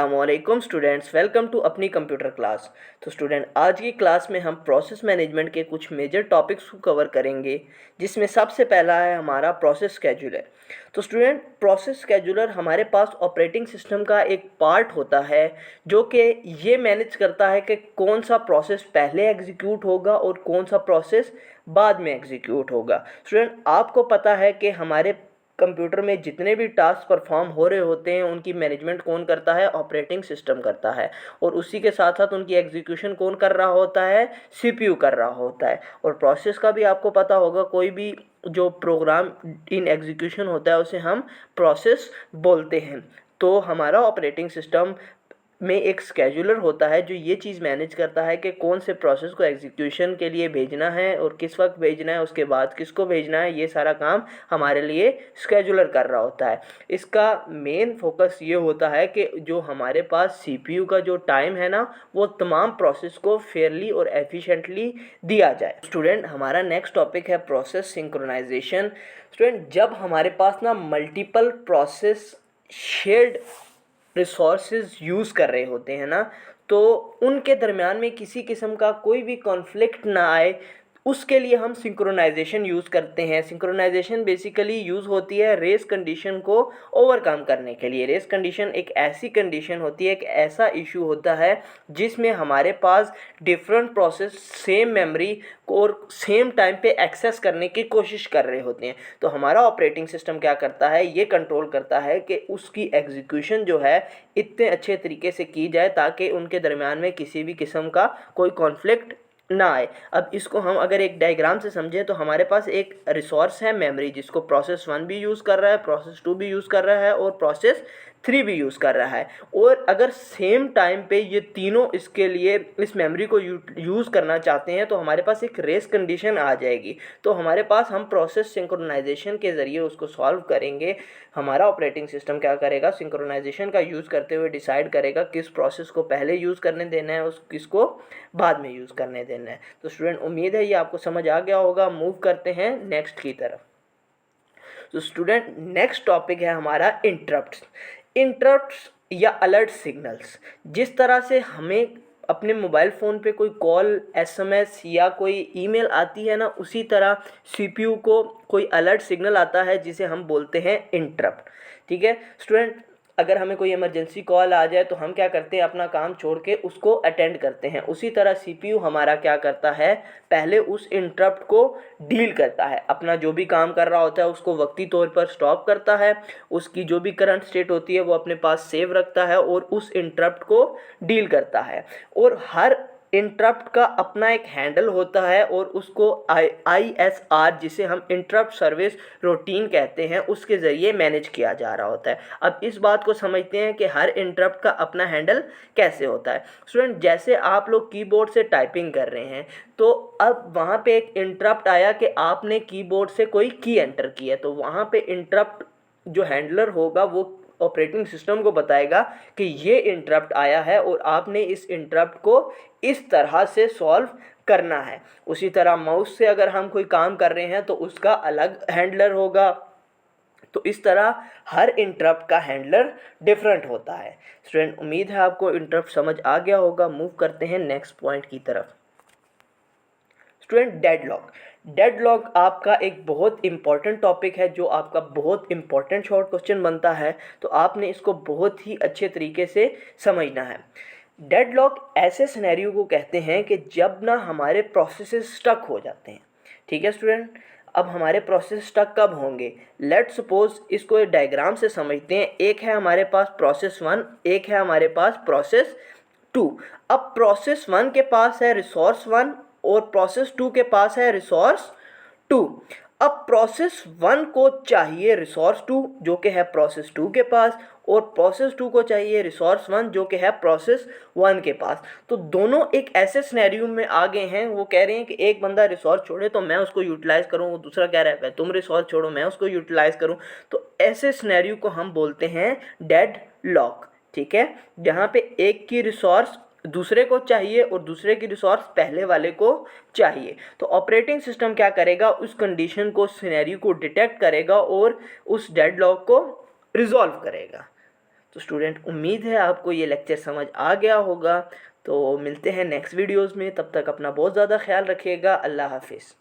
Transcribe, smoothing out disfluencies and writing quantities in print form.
अस्सलामुअलैकुम students, welcome to अपनी computer class. तो स्टूडेंट, आज की क्लास में हम प्रोसेस मैनेजमेंट के कुछ मेजर टॉपिक्स को कवर करेंगे, जिसमें सबसे पहला है हमारा प्रोसेस शेड्यूलर। तो स्टूडेंट, प्रोसेस शेड्यूलर हमारे पास ऑपरेटिंग सिस्टम का एक पार्ट होता है जो कि ये मैनेज करता है कि कौन सा प्रोसेस पहले एग्जीक्यूट होगा और कौन सा प्रोसेस बाद में एग्जीक्यूट होगा। स्टूडेंट, आपको पता है कि हमारे कंप्यूटर में जितने भी टास्क परफॉर्म हो रहे होते हैं उनकी मैनेजमेंट कौन करता है? ऑपरेटिंग सिस्टम करता है। और उसी के साथ साथ उनकी एग्जीक्यूशन कौन कर रहा होता है? सीपीयू कर रहा होता है। और प्रोसेस का भी आपको पता होगा, कोई भी जो प्रोग्राम इन एग्जीक्यूशन होता है उसे हम प्रोसेस बोलते हैं। तो हमारा ऑपरेटिंग सिस्टम में एक स्केड्यूलर होता है जो ये चीज़ मैनेज करता है कि कौन से प्रोसेस को एग्जीक्यूशन के लिए भेजना है और किस वक्त भेजना है, उसके बाद किसको भेजना है। ये सारा काम हमारे लिए स्केड्यूलर कर रहा होता है। इसका मेन फोकस ये होता है कि जो हमारे पास सीपीयू का जो टाइम है ना, वो तमाम प्रोसेस को फेयरली और एफिशिएंटली दिया जाए। स्टूडेंट, हमारा नेक्स्ट टॉपिक है प्रोसेस सिंक्रोनाइजेशन। स्टूडेंट, जब हमारे पास ना multiple process shared resources use कर रहे होते हैं ना, तो उनके दरमियान में किसी किस्म का कोई भी कॉन्फ्लिक्ट ना आए, उसके लिए हम सिंक्रोनाइजेशन यूज़ करते हैं। सिंक्रोनाइजेशन बेसिकली यूज़ होती है रेस कंडीशन को ओवरकम करने के लिए। रेस कंडीशन एक ऐसी कंडीशन होती है, एक ऐसा इशू होता है जिसमें हमारे पास डिफरेंट प्रोसेस सेम मेमोरी को और सेम टाइम पे एक्सेस करने की कोशिश कर रहे होते हैं। तो हमारा ऑपरेटिंग सिस्टम क्या करता है? ये कंट्रोल करता है कि उसकी एग्जीक्यूशन जो है इतने अच्छे तरीके से की जाए ताकि उनके दरमियान में किसी भी किस्म का कोई कॉन्फ्लिक्ट ना आए। अब इसको हम अगर एक डायग्राम से समझें तो हमारे पास एक रिसोर्स है मेमोरी, जिसको प्रोसेस 1 भी यूज़ कर रहा है, प्रोसेस 2 भी यूज़ कर रहा है और प्रोसेस 3 भी यूज़ कर रहा है। और अगर सेम टाइम पे ये तीनों इसके लिए इस मेमोरी को यूज़ करना चाहते हैं तो हमारे पास एक रेस कंडीशन आ जाएगी। तो हमारे पास हम प्रोसेस सिंक्रोनाइजेशन के ज़रिए उसको सॉल्व करेंगे। हमारा ऑपरेटिंग सिस्टम क्या करेगा? सिंक्रोनाइजेशन का यूज़ करते हुए डिसाइड करेगा किस प्रोसेस को पहले यूज़ करने देना है, उस किसको बाद में यूज़ करने देना है। तो स्टूडेंट, उम्मीद है ये आपको समझ आ गया होगा। मूव करते हैं नेक्स्ट की तरफ। तो स्टूडेंट, नेक्स्ट टॉपिक है हमारा इंटरप्ट्स। इंटरप्ट्स या अलर्ट सिग्नल्स। जिस तरह से हमें अपने मोबाइल फ़ोन पे कोई कॉल, एसएमएस या कोई ईमेल आती है ना, उसी तरह सीपीयू को कोई अलर्ट सिग्नल आता है जिसे हम बोलते हैं इंटरप्ट। ठीक है स्टूडेंट, अगर हमें कोई इमरजेंसी कॉल आ जाए तो हम क्या करते हैं? अपना काम छोड़ के उसको अटेंड करते हैं। उसी तरह सीपीयू हमारा क्या करता है? पहले उस इंटरप्ट को डील करता है। अपना जो भी काम कर रहा होता है उसको वक्ती तौर पर स्टॉप करता है, उसकी जो भी करंट स्टेट होती है वो अपने पास सेव रखता है और उस इंटरप्ट को डील करता है। और हर इंटरप्ट का अपना एक हैंडल होता है और उसको ISR, जिसे हम इंटरप्ट सर्विस रूटीन कहते हैं, उसके ज़रिए मैनेज किया जा रहा होता है। अब इस बात को समझते हैं कि हर इंटरप्ट का अपना हैंडल कैसे होता है। स्टूडेंट, जैसे आप लोग कीबोर्ड से टाइपिंग कर रहे हैं तो अब वहाँ पे एक इंटरप्ट आया कि आपने कीबोर्ड से कोई की एंटर किया, तो वहाँ पे इंटरप्ट जो हैंडलर होगा वो ऑपरेटिंग सिस्टम को बताएगा कि ये इंटरप्ट आया है और आपने इस इंटरप्ट को इस तरह से सॉल्व करना है। उसी तरह माउस से अगर हम कोई काम कर रहे हैं तो उसका अलग हैंडलर होगा। तो इस तरह हर इंटरप्ट का हैंडलर डिफरेंट होता है। स्टूडेंट, उम्मीद है आपको इंटरप्ट समझ आ गया होगा। मूव करते हैं नेक्स्ट पॉइंट की तरफ। Student, deadlock. डेडलॉक आपका एक बहुत इंपॉर्टेंट टॉपिक है, जो आपका बहुत इंपॉर्टेंट शॉर्ट क्वेश्चन बनता है, तो आपने इसको बहुत ही अच्छे तरीके से समझना है। डेडलॉक ऐसे सिनेरियो को कहते हैं कि जब ना हमारे प्रोसेसेस स्टक हो जाते हैं। ठीक है स्टूडेंट, अब हमारे प्रोसेस स्टक कब होंगे? लेट सपोज इसको एक डायग्राम से समझते हैं। एक है हमारे पास प्रोसेस 1, एक है हमारे पास प्रोसेस 2। अब प्रोसेस 1 के पास है रिसोर्स 1 और प्रोसेस 2 के पास है रिसोर्स 2। अब प्रोसेस 1 को चाहिए रिसोर्स 2 जो कि है प्रोसेस 2 के पास, और प्रोसेस 2 को चाहिए रिसोर्स 1 जो कि है प्रोसेस 1 के पास। तो दोनों एक ऐसे सिनेरियो में आ गए हैं, वो कह रहे हैं कि एक बंदा रिसोर्स छोड़े तो मैं उसको यूटिलाइज़ करूँ, वो दूसरा कह रहा है तुम रिसोर्स छोड़ो मैं उसको यूटिलाइज़ करूँ। तो ऐसे सिनेरियो को हम बोलते हैं डेड लॉक। ठीक है, जहाँ पे एक की रिसोर्स दूसरे को चाहिए और दूसरे की रिसोर्स पहले वाले को चाहिए। तो ऑपरेटिंग सिस्टम क्या करेगा? उस कंडीशन को, सिनेरियो को डिटेक्ट करेगा और उस डेडलॉक को रिजॉल्व करेगा। तो स्टूडेंट उम्मीद है आपको ये लेक्चर समझ आ गया होगा। तो मिलते हैं नेक्स्ट वीडियोज़ में, तब तक अपना बहुत ज़्यादा ख्याल रखिएगा। अल्लाह हाफिज़।